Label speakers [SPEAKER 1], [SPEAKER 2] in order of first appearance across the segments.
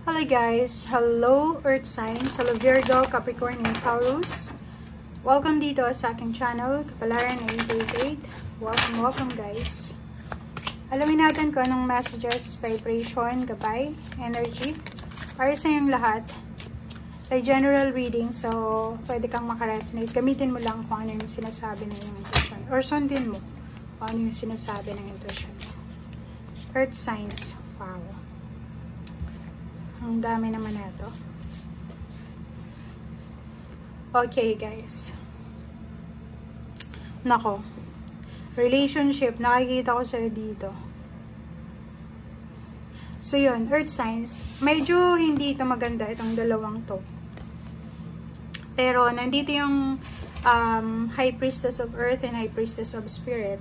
[SPEAKER 1] Hello guys! Hello Earth Signs! Hello Virgo, Capricorn, and Taurus! Welcome dito sa aking channel, Kapalaran 888. Welcome guys! Alamin natin kung anong messages, vibration, gabay, energy para sa inyong lahat. Ay general reading, so pwede kang makaresonate. Gamitin mo lang kung ano yung sinasabi ng iyong intuition. Or sundin mo kung ano yung sinasabi ng intuition. Earth Signs. Wow. Ang dami naman na ito. Okay, guys. Nako. Relationship. Nakikita ko sa'yo dito. So, yun. Earth signs. Medyo hindi ito maganda, itong dalawang to. Pero, nandito yung High Priestess of Earth and High Priestess of Spirit.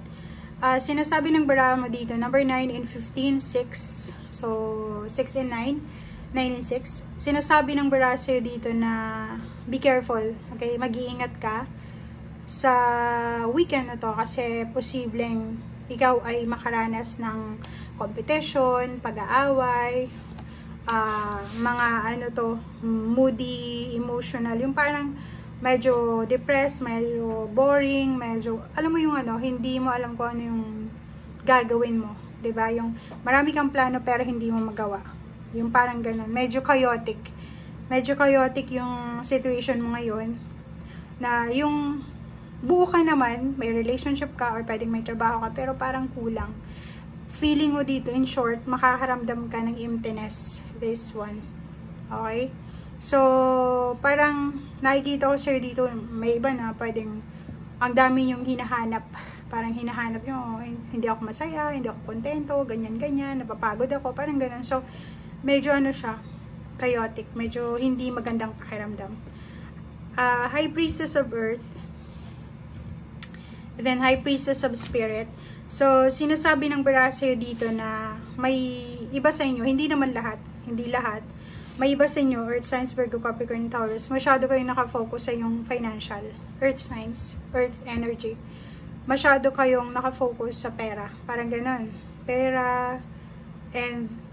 [SPEAKER 1] Sinasabi ng baraha mo dito, number 9 and 15, 6. So, 6 and 9. 9 and 6. Sinasabi ng baraha sa'yo dito na be careful. Okay? Mag-iingat ka sa weekend na to kasi posibleng ikaw ay makaranas ng competition, pag-aaway, mga ano to, moody, emotional, yung parang medyo depressed, medyo boring, medyo, alam mo yung ano, hindi mo alam kung ano yung gagawin mo. 'Di ba? Yung marami kang plano pero hindi mo magawa. Yung parang ganun. Medyo chaotic. Medyo chaotic yung situation mo ngayon. Na yung buo ka naman, may relationship ka or pwedeng may trabaho ka, pero parang kulang. Feeling mo dito, in short, makakaramdam ka ng emptiness. This one. Okay? So, parang nakikita ko sa'yo dito, may iba na pwedeng ang dami yung hinahanap. Parang hinahanap nyo, hindi ako masaya, hindi ako kontento, ganyan-ganyan, napapagod ako, parang ganun. So, medyo ano siya, chaotic, medyo hindi magandang pakiramdam. High Priestess of Earth, then High Priestess of Spirit. So, sinasabi ng baraha sa'yo dito na may iba sa inyo, hindi naman lahat, hindi lahat, may iba sa inyo, Earth Signs, Virgo, Capricorn, Taurus, masyado kayong nakafocus sa yung financial, Earth Signs, Earth Energy. Masyado kayong nakafocus sa pera, parang ganun. Pera, and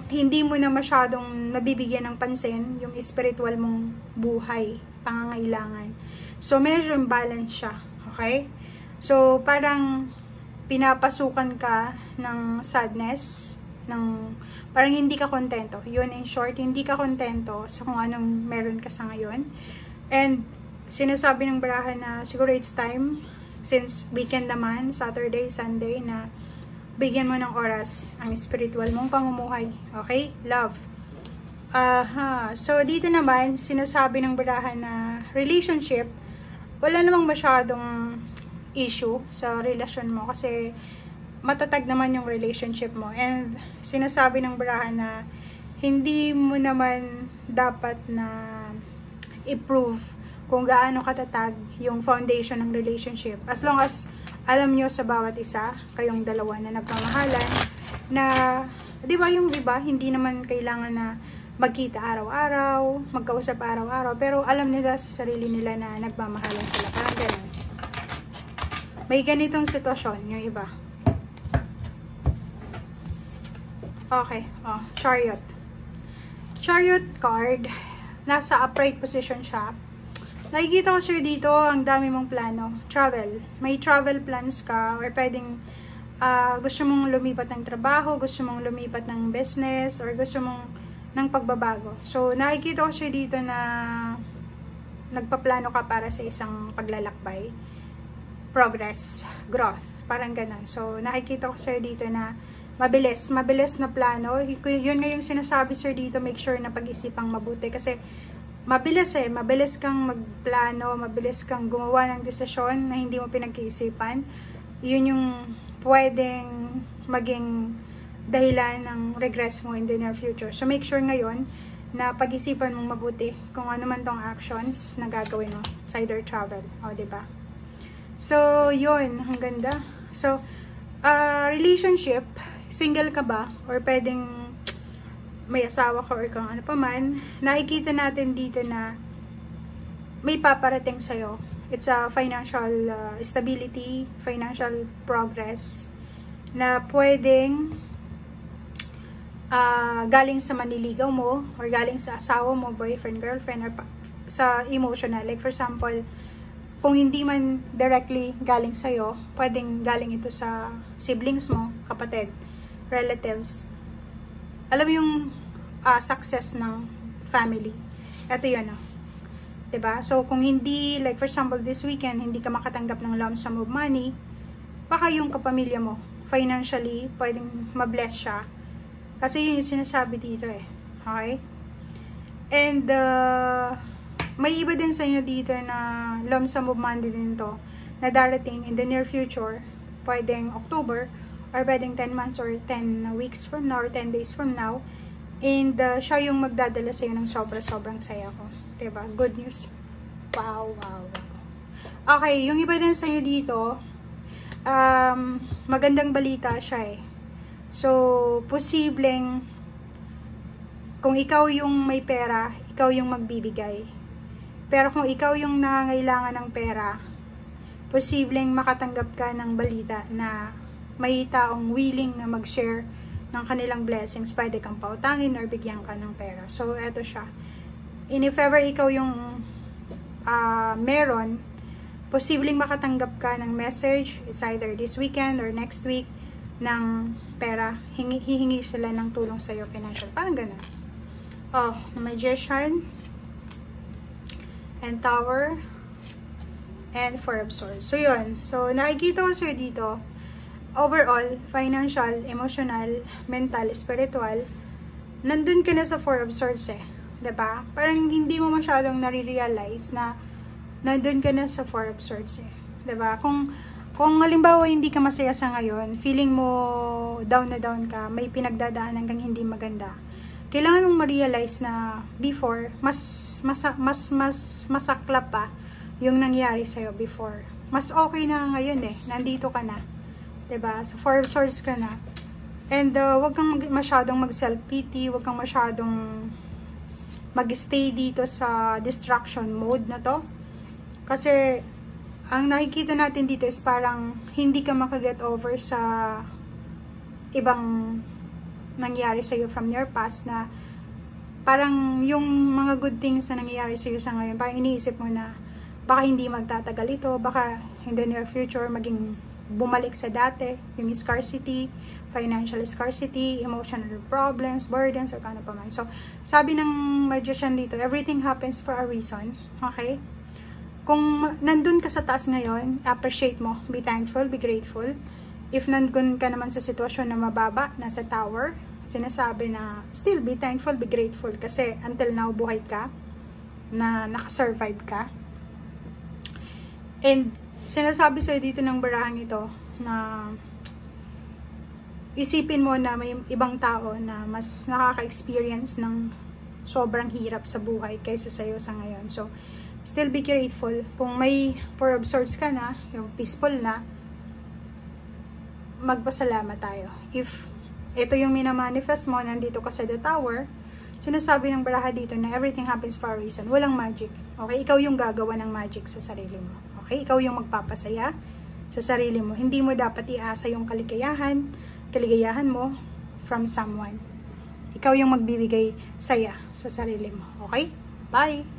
[SPEAKER 1] hindi mo na masyadong nabibigyan ng pansin yung spiritual mong buhay, pangangailangan. So, medyo imbalance siya. Okay? So, parang pinapasukan ka ng sadness, parang hindi ka kontento. Yun, in short, hindi ka kontento sa kung anong meron ka sa ngayon. And, sinasabi ng baraha na siguro it's time, since weekend naman, Saturday, Sunday, na bigyan mo ng oras ang spiritual mong pamumuhay. Okay? Love. So, dito naman, sinasabi ng baraha na relationship, wala namang masyadong issue sa relasyon mo kasi matatag naman yung relationship mo. And, sinasabi ng baraha na hindi mo naman dapat na i-prove kung gaano katatag yung foundation ng relationship. As long as alam nyo sa bawat isa, kayong dalawa na nagmamahalan, na, di ba yung iba, hindi naman kailangan na magkita araw-araw, magkausap araw-araw, pero alam nila sa sarili nila na nagmamahalan sila. Parang ganun. May ganitong sitwasyon, yung iba. Okay, Chariot. Chariot card, nasa upright position siya. Nakikita ko sa'yo dito, ang dami mong plano. Travel. May travel plans ka or pwedeng gusto mong lumipat ng trabaho, gusto mong lumipat ng business, or gusto mong ng pagbabago. So, nakikita ko sa'yo dito na nagpaplano ka para sa isang paglalakbay. Progress. Growth. Parang ganun. So, nakikita ko sa'yo dito na mabilis. Mabilis na plano. Yun nga yung sinasabi sa'yo dito, make sure na pag-isipang mabuti. Kasi, mabilis kang magplano, mabilis kang gumawa ng desisyon na hindi mo pinag-iisipan. Yun yung pwedeng maging dahilan ng regress mo in the near future. So, make sure ngayon na pag-isipan mong mabuti kung ano man tong actions na gagawin mo. It's either travel, diba? So, yun. Ang ganda. So, relationship, single ka ba? Or pwedeng may asawa ka or kung ano pa man, nakikita natin dito na may paparating sa'yo. It's a financial stability, financial progress, na pwedeng galing sa manliligaw mo, or galing sa asawa mo, boyfriend, girlfriend, or sa emotional. Like for example, kung hindi man directly galing sa'yo, pwedeng galing ito sa siblings mo, kapatid, relatives. Alam mo yung success ng family. Ito yun, diba? So, kung hindi, like for example, this weekend, hindi ka makatanggap ng lump sum of money, baka yung kapamilya mo, financially, pwedeng mabless siya. Kasi yun yung sinasabi dito Okay? And, may iba din sa inyo dito na lump sum of money din to na darating in the near future, pwedeng October, or pwedeng 10 months or 10 weeks from now, or 10 days from now. And siya yung magdadala sa iyo ng sobrang saya ko. Diba? Good news. Wow. Okay, yung iba din sa inyo dito, magandang balita siya So, posibleng kung ikaw yung may pera, ikaw yung magbibigay. Pero kung ikaw yung nangangailangan ng pera, posibleng makatanggap ka ng balita na may taong willing na mag-share ng kanilang blessings. Pwede kang pautangin or bigyan ka ng pera. So, eto siya. And if ever ikaw yung meron, posibleng makatanggap ka ng message, it's either this weekend or next week, ng pera. Hihingi sila ng tulong sa'yo, financial. Parang ganun. Magician, and Tower, and Four of Swords. So, yun. So, nakikita ko sa'yo dito, overall, financial, emotional, mental, spiritual, nandun ka na sa Four of Swords diba? Parang hindi mo masyadong nare-realize na nandun ka na sa Four of Swords diba? Kung halimbawa hindi ka masaya sa ngayon, feeling mo down na down ka, may pinagdadaanan kang hindi maganda, kailangan mong ma-realize na before, mas masaklap pa yung nangyari sa'yo before. Mas okay na ngayon nandito ka na. Diba? So, Four of Swords ka na. And, wag kang masyadong mag-self-pity, wag kang masyadong mag-stay dito sa distraction mode na to. Kasi, ang nakikita natin dito is parang hindi ka makaget over sa ibang nangyari sa iyo from your past, na parang yung mga good things na nangyayari sa iyo sa ngayon, parang iniisip mo na baka hindi magtatagal ito, baka in the near future maging bumalik sa dati, yung scarcity, financial scarcity, emotional problems, burdens, or kano pa man. So, sabi ng Magician dito, everything happens for a reason. Okay? Kung nandun ka sa taas ngayon, appreciate mo, be thankful, be grateful. If nandun ka naman sa sitwasyon na mababa, nasa Tower, sinasabi na still be thankful, be grateful, kasi until now buhay ka, na nakasurvive ka. And sinasabi sa'yo dito ng barahang ito na isipin mo na may ibang tao na mas nakaka-experience ng sobrang hirap sa buhay kaysa sa'yo sa ngayon. So, still be grateful. Kung may Four of Swords ka na, yung peaceful na, magpasalamat tayo. If ito yung minamanifest mo, nandito ka sa the Tower, sinasabi ng baraha dito na everything happens for a reason. Walang magic. Okay? Ikaw yung gagawa ng magic sa sarili mo. Okay? Ikaw yung magpapasaya sa sarili mo. Hindi mo dapat iasa yung kaligayahan mo from someone. Ikaw yung magbibigay saya sa sarili mo. Okay? Bye!